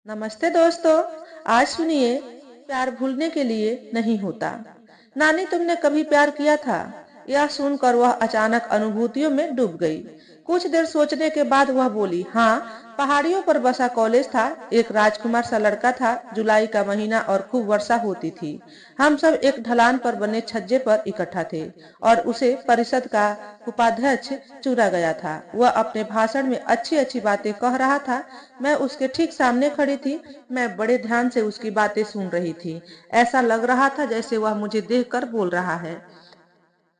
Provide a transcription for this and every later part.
नमस्ते दोस्तों। आज सुनिए, प्यार भूलने के लिए नहीं होता। नानी, तुमने कभी प्यार किया था? यह सुनकर वह अचानक अनुभूतियों में डूब गई। कुछ देर सोचने के बाद वह बोली, हाँ, पहाड़ियों पर बसा कॉलेज था। एक राजकुमार सा लड़का था। जुलाई का महीना और खूब वर्षा होती थी। हम सब एक ढलान पर बने छज्जे पर इकट्ठा थे और उसे परिषद का उपाध्यक्ष चुना गया था। वह अपने भाषण में अच्छी अच्छी बातें कह रहा था। मैं उसके ठीक सामने खड़ी थी। मैं बड़े ध्यान से उसकी बातें सुन रही थी। ऐसा लग रहा था जैसे वह मुझे देखकर बोल रहा है।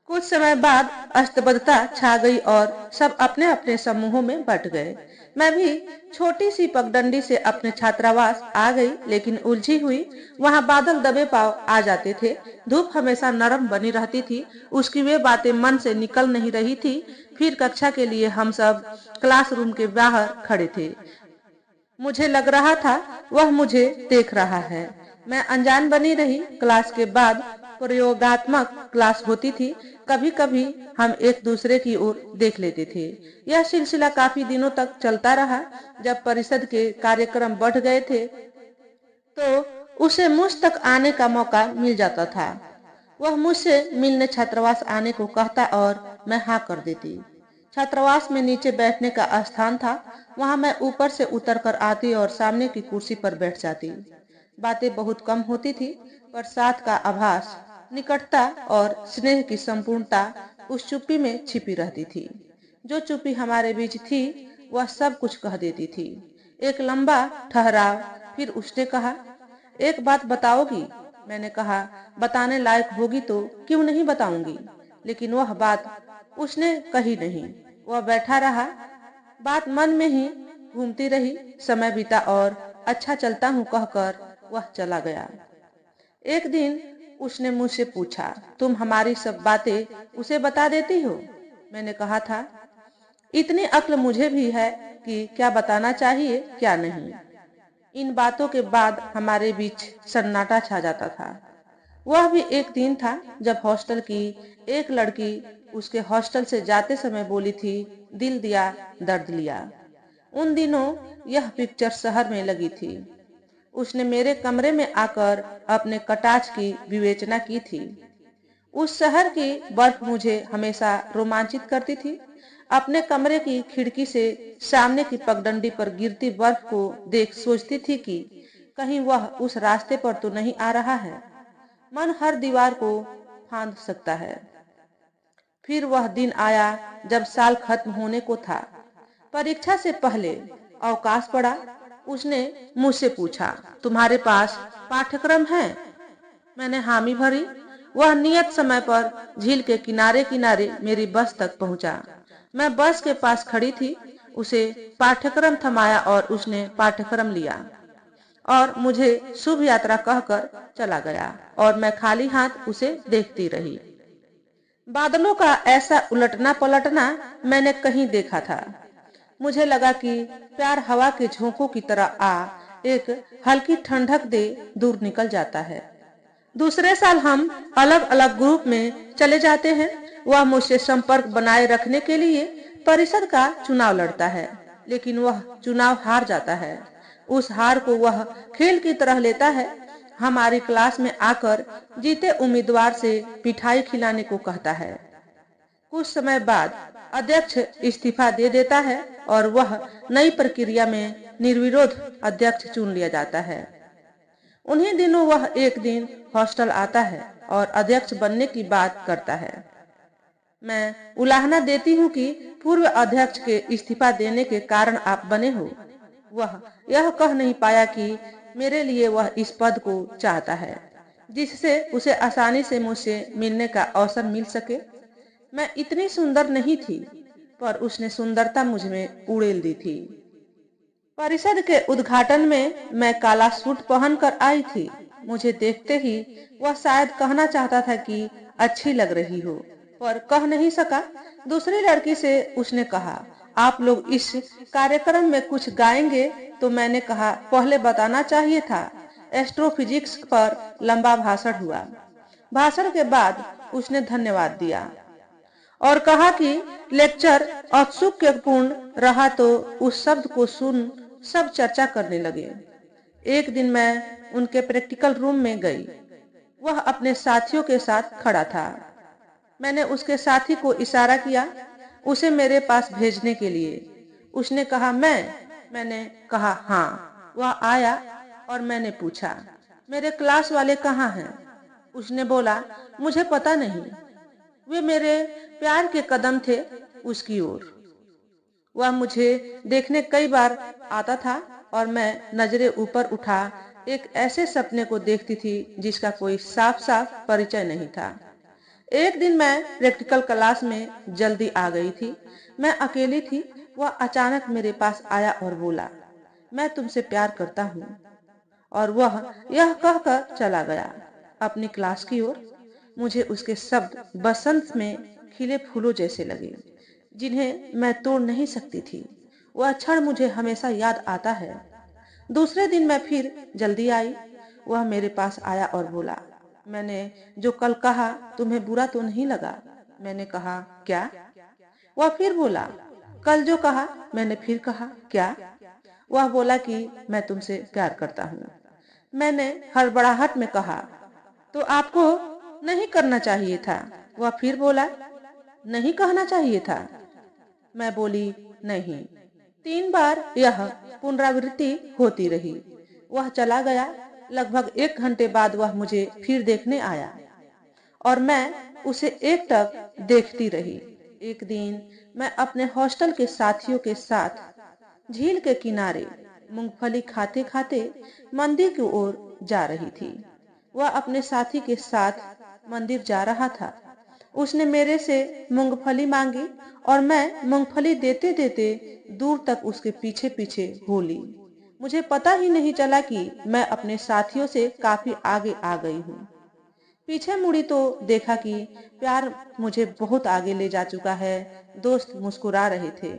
कुछ समय बाद अस्तबद्धता छा गई और सब अपने अपने समूहों में बट गए। मैं भी छोटी सी पगडंडी से अपने छात्रावास आ गई, लेकिन उलझी हुई। वहां बादल दबे पांव आ जाते थे। धूप हमेशा नरम बनी रहती थी। उसकी वे बातें मन से निकल नहीं रही थी। फिर कक्षा के लिए हम सब क्लासरूम के बाहर खड़े थे। मुझे लग रहा था वह मुझे देख रहा है। मैं अनजान बनी रही। क्लास के बाद प्रयोगात्मक क्लास होती थी। कभी कभी हम एक दूसरे की ओर देख लेते थे। यह सिलसिला काफी दिनों तक चलता रहा। जब परिषद के कार्यक्रम बढ़ गए थे तो उसे मुझ तक आने का मौका मिल जाता था। वह मुझसे मिलने छात्रावास आने को कहता और मैं हाँ कर देती। छात्रावास में नीचे बैठने का स्थान था। वहां मैं ऊपर से उतर कर आती और सामने की कुर्सी पर बैठ जाती। बातें बहुत कम होती थी, पर साथ का आभास, निकटता और स्नेह की संपूर्णता उस चुप्पी में छिपी रहती थी। जो चुप्पी हमारे बीच थी वह सब कुछ कह देती थी। एक लंबा ठहराव, फिर उसने कहा, एक बात बताओगी? मैंने कहा, बताने लायक होगी तो क्यों नहीं बताऊंगी। लेकिन वह बात उसने कही नहीं। वह बैठा रहा। बात मन में ही घूमती रही। समय बीता और अच्छा चलता हूँ कहकर वह चला गया। एक दिन उसने मुझसे पूछा, तुम हमारी सब बातें उसे बता देती हो? मैंने कहा था, इतनी अक्ल मुझे भी है कि क्या बताना चाहिए क्या नहीं। इन बातों के बाद हमारे बीच सन्नाटा छा जाता था। वह भी एक दिन था जब हॉस्टल की एक लड़की उसके हॉस्टल से जाते समय बोली थी, दिल दिया दर्द लिया। उन दिनों यह पिक्चर शहर में लगी थी। उसने मेरे कमरे में आकर अपने कटाक्ष की विवेचना की थी। उस शहर की बर्फ मुझे हमेशा रोमांचित करती थी। अपने कमरे की खिड़की से सामने की पगडंडी पर गिरती बर्फ को देख सोचती थी कि कहीं वह उस रास्ते पर तो नहीं आ रहा है। मन हर दीवार को फांद सकता है। फिर वह दिन आया जब साल खत्म होने को था। परीक्षा से पहले अवकाश पड़ा। उसने मुझसे पूछा, तुम्हारे पास पाठ्यक्रम है? मैंने हामी भरी। वह नियत समय पर झील के किनारे किनारे मेरी बस तक पहुंचा। मैं बस के पास खड़ी थी। उसे पाठ्यक्रम थमाया और उसने पाठ्यक्रम लिया और मुझे शुभ यात्रा कहकर चला गया और मैं खाली हाथ उसे देखती रही। बादलों का ऐसा उलटना पलटना मैंने कहीं देखा था। मुझे लगा कि प्यार हवा के झोंकों की तरह आ एक हल्की ठंडक दे दूर निकल जाता है। दूसरे साल हम अलग अलग ग्रुप में चले जाते हैं। वह मुझसे संपर्क बनाए रखने के लिए परिषद का चुनाव लड़ता है, लेकिन वह चुनाव हार जाता है। उस हार को वह खेल की तरह लेता है। हमारी क्लास में आकर जीते उम्मीदवार से मिठाई खिलाने को कहता है। कुछ समय बाद अध्यक्ष इस्तीफा दे देता है और वह नई प्रक्रिया में निर्विरोध अध्यक्ष चुन लिया जाता है। उन्हीं दिनों वह एक दिन हॉस्टल आता है और अध्यक्ष बनने की बात करता है। मैं उलाहना देती हूँ कि पूर्व अध्यक्ष के इस्तीफा देने के कारण आप बने हो। वह यह कह नहीं पाया कि मेरे लिए वह इस पद को चाहता है जिससे उसे आसानी से मुझसे मिलने का अवसर मिल सके। मैं इतनी सुंदर नहीं थी, पर उसने सुंदरता मुझ में उड़ेल दी थी। परिषद के उद्घाटन में मैं काला सूट पहनकर आई थी। मुझे देखते ही वह शायद कहना चाहता था कि अच्छी लग रही हो, पर कह नहीं सका। दूसरी लड़की से उसने कहा, आप लोग इस कार्यक्रम में कुछ गाएंगे? तो मैंने कहा, पहले बताना चाहिए था। एस्ट्रोफिजिक्स पर लंबा भाषण हुआ। भाषण के बाद उसने धन्यवाद दिया और कहा कि लेक्चर औत्सुक्यपूर्ण रहा। तो उस शब्द को सुन सब चर्चा करने लगे। एक दिन मैं उनके प्रैक्टिकल रूम में गई। वह अपने साथियों के साथ खड़ा था। मैंने उसके साथी को इशारा किया उसे मेरे पास भेजने के लिए। उसने कहा मैंने कहा हाँ। वह आया और मैंने पूछा मेरे क्लास वाले कहाँ हैं? उसने बोला मुझे पता नहीं। वे मेरे प्यार के कदम थे उसकी ओर। वह मुझे देखने कई बार आता था और मैं नजरें ऊपर उठा एक ऐसे सपने को देखती थी जिसका कोई साफ साफ परिचय नहीं था। एक दिन मैं प्रैक्टिकल क्लास में जल्दी आ गई थी। मैं अकेली थी। वह अचानक मेरे पास आया और बोला मैं तुमसे प्यार करता हूँ। और वह यह कहकर चला गया अपनी क्लास की ओर। मुझे उसके शब्द बसंत में खिले फूलों जैसे लगे जिन्हें मैं तोड़ नहीं सकती थी। वह क्षण मुझे हमेशा याद आता है। दूसरे दिन मैं फिर जल्दी आई। वह मेरे पास आया और बोला मैंने जो कल कहा तुम्हें बुरा तो नहीं लगा? मैंने कहा क्या? वह फिर बोला कल जो कहा। मैंने फिर कहा क्या? वह बोला कि मैं तुमसे प्यार करता हूँ। मैंने हड़बड़ाहट में कहा तो आपको नहीं करना चाहिए था। वह फिर बोला नहीं कहना चाहिए था। मैं बोली नहीं। 3 बार यह पुनरावृत्ति होती रही। वह चला गया। लगभग 1 घंटे बाद वह मुझे फिर देखने आया और मैं उसे एकटक देखती रही। एक दिन मैं अपने हॉस्टल के साथियों के साथ झील के किनारे मूंगफली खाते खाते मंदिर की ओर जा रही थी। वह अपने साथी के साथ मंदिर जा रहा था। उसने मेरे से मूंगफली मांगी और मैं मूंगफली देते देते दूर तक उसके पीछे पीछे हो ली। मुझे पता ही नहीं चला कि मैं अपने साथियों से काफी आगे आ गई हूँ। पीछे मुड़ी तो देखा कि प्यार मुझे बहुत आगे ले जा चुका है। दोस्त मुस्कुरा रहे थे।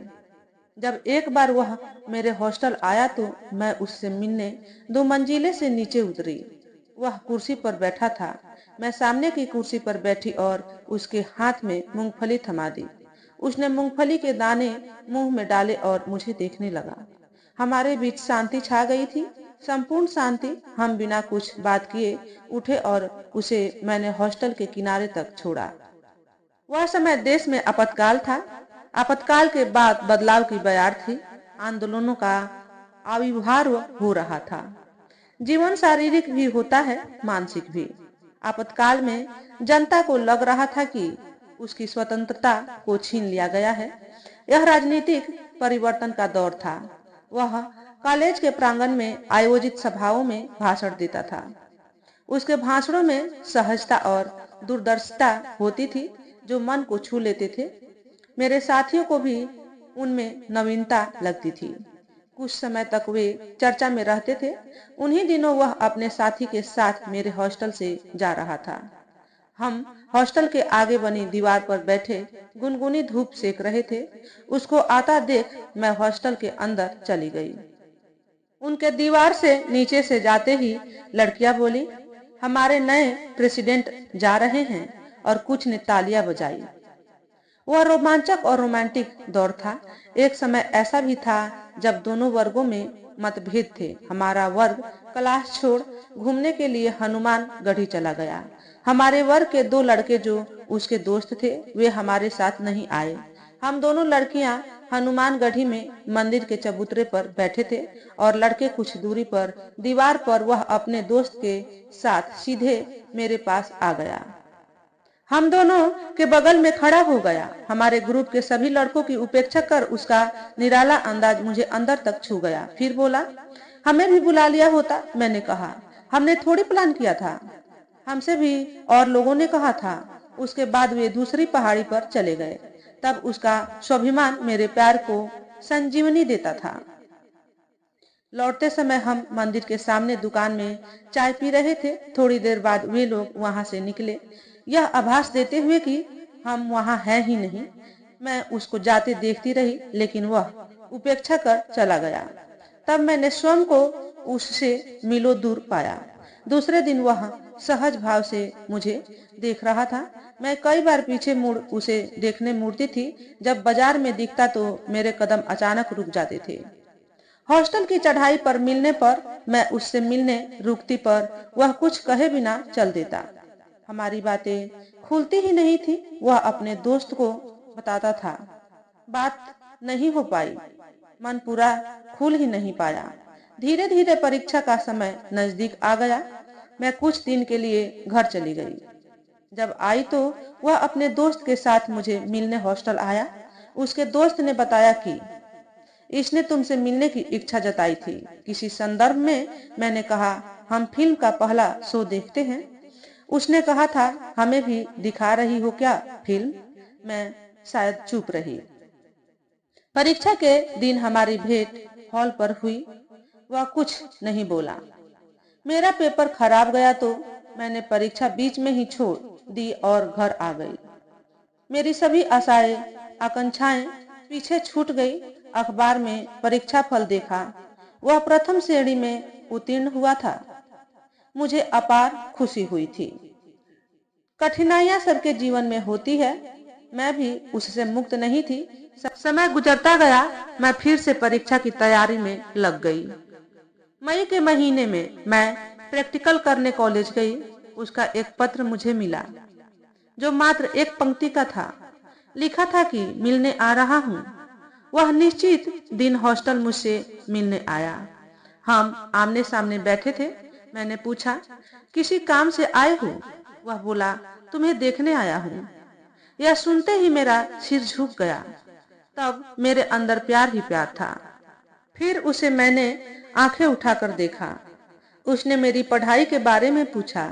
जब एक बार वह मेरे हॉस्टल आया तो मैं उससे मिलने 2 मंजिले से नीचे उतरी। वह कुर्सी पर बैठा था। मैं सामने की कुर्सी पर बैठी और उसके हाथ में मूंगफली थमा दी। उसने मूंगफली के दाने मुंह में डाले और मुझे देखने लगा। हमारे बीच शांति छा गई थी। संपूर्ण शांति। हम बिना कुछ बात किए उठे और उसे मैंने हॉस्टल के किनारे तक छोड़ा। वह समय देश में आपातकाल था। आपातकाल के बाद बदलाव की बयार थी। आंदोलनों का आविर्भाव हो रहा था। जीवन शारीरिक भी होता है, मानसिक भी। आपातकाल में जनता को लग रहा था कि उसकी स्वतंत्रता को छीन लिया गया है। यह राजनीतिक परिवर्तन का दौर था। वह कॉलेज के प्रांगण में आयोजित सभाओं में भाषण देता था। उसके भाषणों में सहजता और दूरदर्शिता होती थी जो मन को छू लेते थे। मेरे साथियों को भी उनमें नवीनता लगती थी। कुछ समय तक वे चर्चा में रहते थे। उन्हीं दिनों वह अपने साथी के साथ मेरे हॉस्टल से जा रहा था। हम हॉस्टल के आगे बनी दीवार पर बैठे गुनगुनी धूप सेक रहे थे। उसको आता देख मैं हॉस्टल के अंदर चली गई। उनके दीवार से नीचे से जाते ही लड़कियां बोली हमारे नए प्रेसिडेंट जा रहे हैं और कुछ ने तालियां बजाई। वह रोमांचक और रोमांटिक दौर था। एक समय ऐसा भी था जब दोनों वर्गों में मतभेद थे। हमारा वर्ग क्लास छोड़ घूमने के लिए हनुमान गढ़ी चला गया। हमारे वर्ग के 2 लड़के जो उसके दोस्त थे वे हमारे साथ नहीं आए। हम दोनों लड़कियां हनुमान गढ़ी में मंदिर के चबूतरे पर बैठे थे और लड़के कुछ दूरी पर दीवार पर वह अपने दोस्त के साथ सीधे मेरे पास आ गया। हम दोनों के बगल में खड़ा हो गया। हमारे ग्रुप के सभी लड़कों की उपेक्षा कर उसका निराला अंदाज मुझे अंदर तक छू गया। फिर बोला हमें भी बुला लिया होता। मैंने कहा हमने थोड़ी प्लान किया था। हमसे भी और लोगों ने कहा था। उसके बाद वे दूसरी पहाड़ी पर चले गए। तब उसका स्वाभिमान मेरे प्यार को संजीवनी देता था। लौटते समय हम मंदिर के सामने दुकान में चाय पी रहे थे। थोड़ी देर बाद वे लोग वहां से निकले यह आभास देते हुए कि हम वहां हैं ही नहीं। मैं उसको जाते देखती रही लेकिन वह उपेक्षा कर चला गया। तब मैंने स्वयं को उससे मीलों दूर पाया। दूसरे दिन वह सहज भाव से मुझे देख रहा था। मैं कई बार पीछे मुड़ उसे देखने मुड़ती थी। जब बाजार में दिखता तो मेरे कदम अचानक रुक जाते थे। हॉस्टल की चढ़ाई पर मिलने पर मैं उससे मिलने रुकती पर वह कुछ कहे बिना चल देता। हमारी बातें खुलती ही नहीं थी। वह अपने दोस्त को बताता था। बात नहीं हो पाई। मन पूरा खुल ही नहीं पाया। धीरे धीरे परीक्षा का समय नजदीक आ गया। मैं कुछ दिन के लिए घर चली गई। जब आई तो वह अपने दोस्त के साथ मुझे मिलने हॉस्टल आया। उसके दोस्त ने बताया कि इसने तुमसे मिलने की इच्छा जताई थी। किसी संदर्भ में मैंने कहा, हम फिल्म का पहला शो देखते हैं। उसने कहा था, हमें भी दिखा रही हो क्या फिल्म? मैं शायद चुप रही। परीक्षा के दिन हमारी भेंट हॉल पर हुई। वह कुछ नहीं बोला। मेरा पेपर खराब गया तो मैंने परीक्षा बीच में ही छोड़ दी और घर आ गई। मेरी सभी आशाएं, आकांक्षाएं पीछे छूट गई। अखबार में परीक्षा फल देखा। वह प्रथम श्रेणी में उत्तीर्ण हुआ था। मुझे अपार खुशी हुई थी। कठिनाइयां सबके जीवन में होती है। मैं भी उससे मुक्त नहीं थी। समय गुजरता गया। मैं फिर से परीक्षा की तैयारी में लग गई। मई के महीने में मैं प्रैक्टिकल करने कॉलेज गई। उसका एक पत्र मुझे मिला जो मात्र एक पंक्ति का था। लिखा था कि मिलने आ रहा हूँ। वह निश्चित दिन हॉस्टल मुझसे मिलने आया। हम आमने सामने बैठे थे। मैंने पूछा, किसी काम से आए हो? वह बोला, तुम्हें देखने आया हूँ। यह सुनते ही मेरा सिर झुक गया। तब मेरे अंदर प्यार ही प्यार था। फिर उसे मैंने आंखें उठाकर देखा। उसने मेरी पढ़ाई के बारे में पूछा।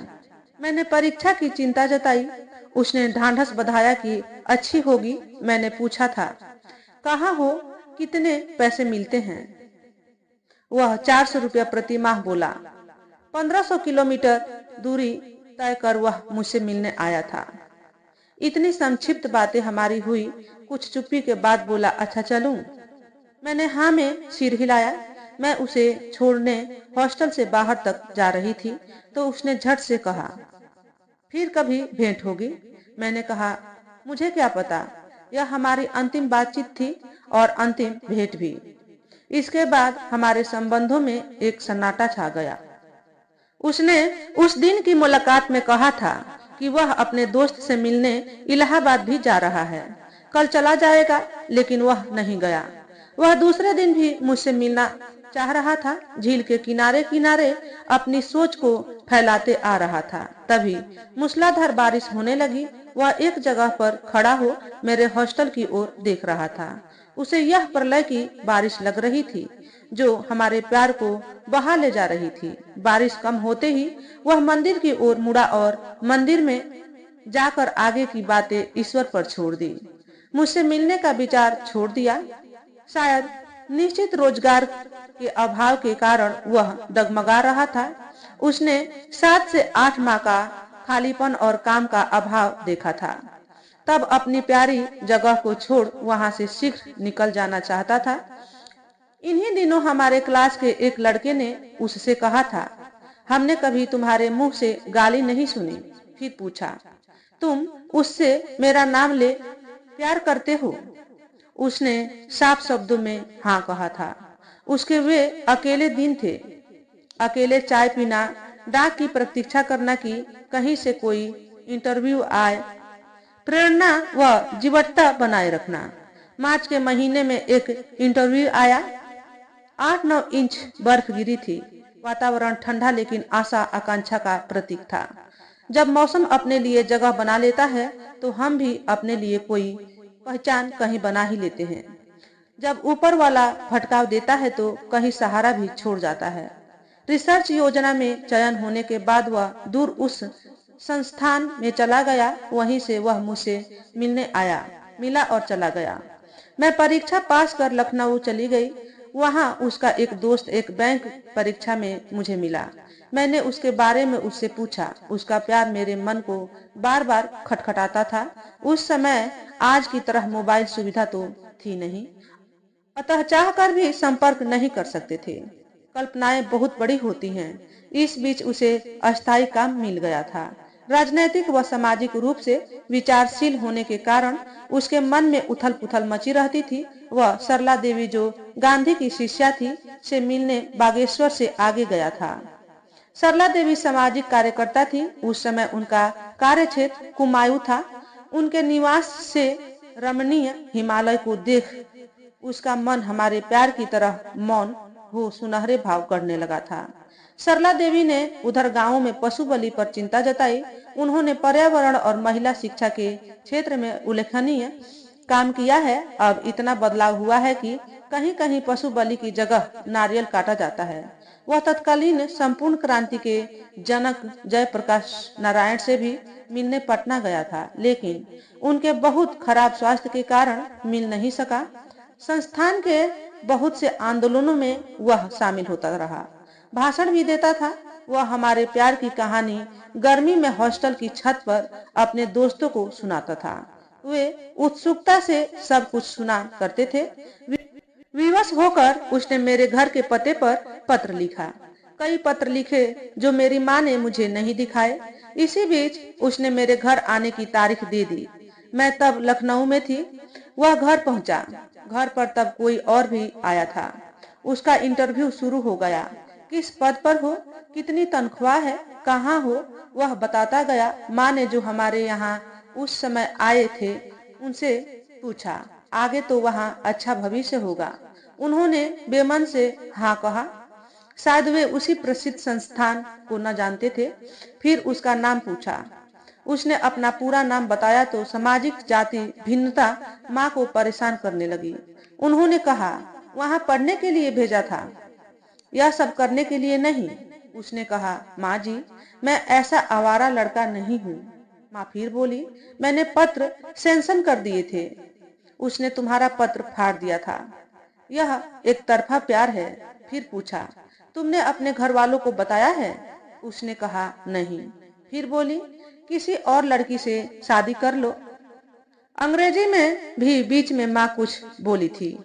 मैंने परीक्षा की चिंता जताई। उसने ढांढस बंधाया कि अच्छी होगी। मैंने पूछा था, कहाँ हो, कितने पैसे मिलते हैं? वह 400 रुपया प्रति माह बोला। 1500 किलोमीटर दूरी तय कर वह मुझसे मिलने आया था। इतनी संक्षिप्त बातें हमारी हुई। कुछ चुप्पी के बाद बोला, अच्छा चलूं? मैंने हाँ में सिर हिलाया। मैं उसे छोड़ने हॉस्टल से बाहर तक जा रही थी तो उसने झट से कहा, फिर कभी भेंट होगी? मैंने कहा, मुझे क्या पता। यह हमारी अंतिम बातचीत थी और अंतिम भेंट भी। इसके बाद हमारे संबंधों में एक सन्नाटा छा गया। उसने उस दिन की मुलाकात में कहा था कि वह अपने दोस्त से मिलने इलाहाबाद भी जा रहा है। कल चला जाएगा, लेकिन वह नहीं गया। वह दूसरे दिन भी मुझसे मिलना चाह रहा था। झील के किनारे किनारे अपनी सोच को फैलाते आ रहा था। तभी मूसलाधार बारिश होने लगी। वह एक जगह पर खड़ा हो मेरे हॉस्टल की ओर देख रहा था। उसे यह प्रलय की बारिश लग रही थी जो हमारे प्यार को बहा ले जा रही थी। बारिश कम होते ही वह मंदिर की ओर मुड़ा और मंदिर में जाकर आगे की बातें ईश्वर पर छोड़ दी। मुझसे मिलने का विचार छोड़ दिया। शायद निश्चित रोजगार के अभाव के कारण वह डगमगा रहा था। उसने 7 से 8 माह का खालीपन और काम का अभाव देखा था। तब अपनी प्यारी जगह को छोड़ वहां से शीघ्र निकल जाना चाहता था। इन्हीं दिनों हमारे क्लास के एक लड़के ने उससे कहा था, हमने कभी तुम्हारे मुंह से गाली नहीं सुनी। फिर पूछा, तुम उससे मेरा नाम ले प्यार करते हो? उसने साफ शब्दों में हाँ कहा था। उसके वे अकेले दिन थे। अकेले चाय पीना, डाक की प्रतीक्षा करना कि कहीं से कोई इंटरव्यू आए, प्रेरणा व जीवटता बनाए रखना। मार्च के महीने में एक इंटरव्यू आया। 8-9 इंच बर्फ गिरी थी। वातावरण ठंडा लेकिन आशा आकांक्षा का प्रतीक था। जब मौसम अपने लिए जगह बना लेता है तो हम भी अपने लिए कोई पहचान कहीं बना ही लेते हैं। जब ऊपर वाला भटकाव देता है तो कहीं सहारा भी छोड़ जाता है। रिसर्च योजना में चयन होने के बाद वह दूर उस संस्थान में चला गया। वहीं से वह मुझसे मिलने आया, मिला और चला गया। मैं परीक्षा पास कर लखनऊ चली गई। वहां उसका एक दोस्त एक बैंक परीक्षा में मुझे मिला। मैंने उसके बारे में उससे पूछा। उसका प्यार मेरे मन को बार बार खटखटाता था। उस समय आज की तरह मोबाइल सुविधा तो थी नहीं, अतः चाहकर भी संपर्क नहीं कर सकते थे। कल्पनाएं बहुत बड़ी होती हैं। इस बीच उसे अस्थायी काम मिल गया था। राजनैतिक व सामाजिक रूप से विचारशील होने के कारण उसके मन में उथल पुथल मची रहती थी। वह सरला देवी जो गांधी की शिष्या थी से मिलने बागेश्वर से आगे गया था। सरला देवी सामाजिक कार्यकर्ता थी। उस समय उनका कार्य क्षेत्र कुमायूं था। उनके निवास से रमणीय हिमालय को देख उसका मन हमारे प्यार की तरह मौन हो सुनहरे भाव करने लगा था। सरला देवी ने उधर गांवों में पशु बलि पर चिंता जताई। उन्होंने पर्यावरण और महिला शिक्षा के क्षेत्र में उल्लेखनीय काम किया है। अब इतना बदलाव हुआ है कि कहीं कहीं पशु बलि की जगह नारियल काटा जाता है। वह तत्कालीन संपूर्ण क्रांति के जनक जयप्रकाश नारायण से भी मिलने पटना गया था, लेकिन उनके बहुत खराब स्वास्थ्य के कारण मिल नहीं सका। संस्थान के बहुत से आंदोलनों में वह शामिल होता रहा, भाषण भी देता था। वह हमारे प्यार की कहानी गर्मी में हॉस्टल की छत पर अपने दोस्तों को सुनाता था। वे उत्सुकता से सब कुछ सुना करते थे। विवश होकर उसने मेरे घर के पते पर पत्र लिखा, कई पत्र लिखे जो मेरी माँ ने मुझे नहीं दिखाए। इसी बीच उसने मेरे घर आने की तारीख दे दी। मैं तब लखनऊ में थी। वह घर पहुंचा। घर पर तब कोई और भी आया था। उसका इंटरव्यू शुरू हो गया। किस पद पर हो, कितनी तनख्वाह है, कहाँ हो, वह बताता गया। माँ ने जो हमारे यहाँ उस समय आए थे उनसे पूछा, आगे तो वहाँ अच्छा भविष्य होगा। उन्होंने बेमन से हाँ कहा। शायद वे उसी प्रसिद्ध संस्थान को न जानते थे। फिर उसका नाम पूछा। उसने अपना पूरा नाम बताया तो सामाजिक जाति भिन्नता माँ को परेशान करने लगी। उन्होंने कहा, वहाँ पढ़ने के लिए भेजा था, यह सब करने के लिए नहीं। उसने कहा, माँ जी, मैं ऐसा आवारा लड़का नहीं हूँ। माँ फिर बोली, मैंने पत्र सेंशन कर दिए थे। उसने तुम्हारा पत्र फाड़ दिया था। यह एक तरफा प्यार है। फिर पूछा, तुमने अपने घर वालों को बताया है? उसने कहा, नहीं। फिर बोली, किसी और लड़की से शादी कर लो। अंग्रेजी में भी बीच में माँ कुछ बोली थी।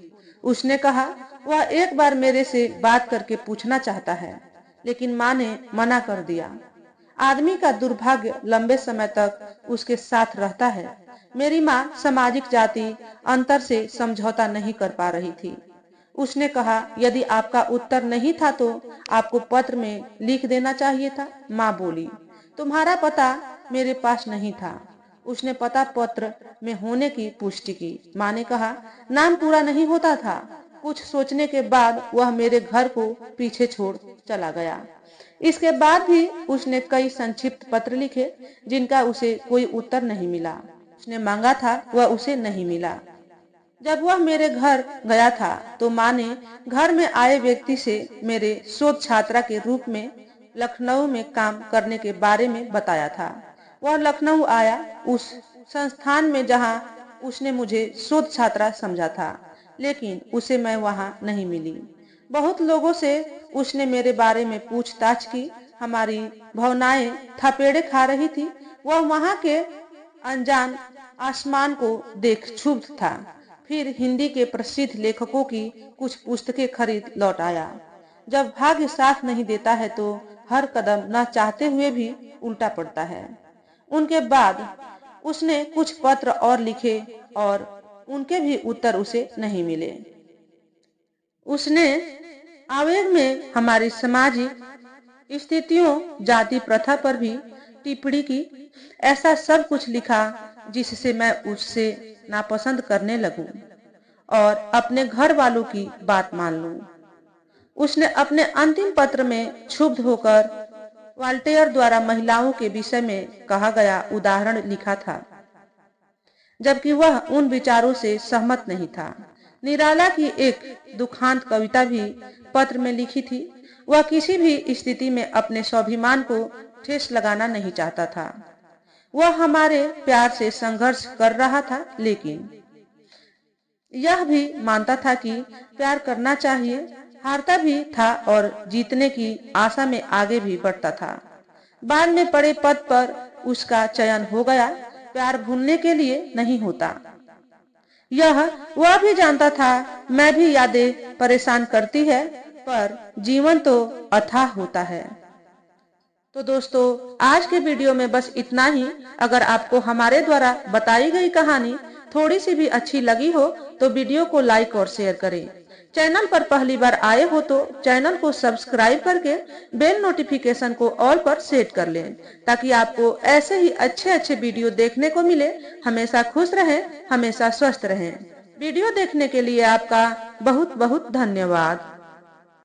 उसने कहा, वह एक बार मेरे से बात करके पूछना चाहता है, लेकिन माँ ने मना कर दिया। आदमी का दुर्भाग्य लंबे समय तक उसके साथ रहता है। मेरी माँ सामाजिक जाति अंतर से समझौता नहीं कर पा रही थी। उसने कहा, यदि आपका उत्तर नहीं था तो आपको पत्र में लिख देना चाहिए था। माँ बोली, तुम्हारा पता मेरे पास नहीं था। उसने पता पत्र में होने की पुष्टि की। माँ ने कहा, नाम पूरा नहीं होता था। कुछ सोचने के बाद वह मेरे घर को पीछे छोड़ चला गया। इसके बाद भी उसने कई संक्षिप्त पत्र लिखे जिनका उसे कोई उत्तर नहीं मिला। उसने मांगा था वह उसे नहीं मिला। जब वह मेरे घर गया था तो माँ ने घर में आए व्यक्ति से मेरे शोध छात्रा के रूप में लखनऊ में काम करने के बारे में बताया था। वह लखनऊ आया, उस संस्थान में जहाँ उसने मुझे शोध छात्रा समझा था, लेकिन उसे मैं वहाँ नहीं मिली। बहुत लोगों से उसने मेरे बारे में पूछताछ की। हमारी भावनाएं थपेड़े खा रही थी। वह वहाँ के अनजान आसमान को देख क्षुब्ध था। फिर हिंदी के प्रसिद्ध लेखकों की कुछ पुस्तकें खरीद लौट आया। जब भाग्य साथ नहीं देता है तो हर कदम न चाहते हुए भी उल्टा पड़ता है। उनके बाद उसने कुछ पत्र और लिखे और उनके भी उत्तर उसे नहीं मिले। उसने आवेग में हमारी सामाजिक स्थितियों, जाति प्रथा पर भी टिप्पणी की। ऐसा सब कुछ लिखा जिससे मैं उससे नापसंद करने लगूं और अपने घर वालों की बात मान लूं। उसने अपने अंतिम पत्र में क्षुब्ध होकर वाल्टेयर द्वारा महिलाओं के विषय में कहा गया उदाहरण लिखा था, जबकि वह उन विचारों से सहमत नहीं था। निराला की एक दुखांत कविता भी पत्र में लिखी थी। वह किसी भी स्थिति में अपने स्वाभिमान को ठेस लगाना नहीं चाहता था। वह हमारे प्यार से संघर्ष कर रहा था, लेकिन यह भी मानता था कि प्यार करना चाहिए। हारता भी था और जीतने की आशा में आगे भी बढ़ता था। बाद में बड़े पद पर उसका चयन हो गया। प्यार भूलने के लिए नहीं होता, यह वह भी जानता था। मैं भी यादें परेशान करती है, पर जीवन तो अथाह होता है। तो दोस्तों, आज के वीडियो में बस इतना ही। अगर आपको हमारे द्वारा बताई गई कहानी थोड़ी सी भी अच्छी लगी हो तो वीडियो को लाइक और शेयर करें। चैनल पर पहली बार आए हो तो चैनल को सब्सक्राइब करके बेल नोटिफिकेशन को ऑल पर सेट कर लें, ताकि आपको ऐसे ही अच्छे अच्छे वीडियो देखने को मिले। हमेशा खुश रहें, हमेशा स्वस्थ रहें। वीडियो देखने के लिए आपका बहुत बहुत धन्यवाद।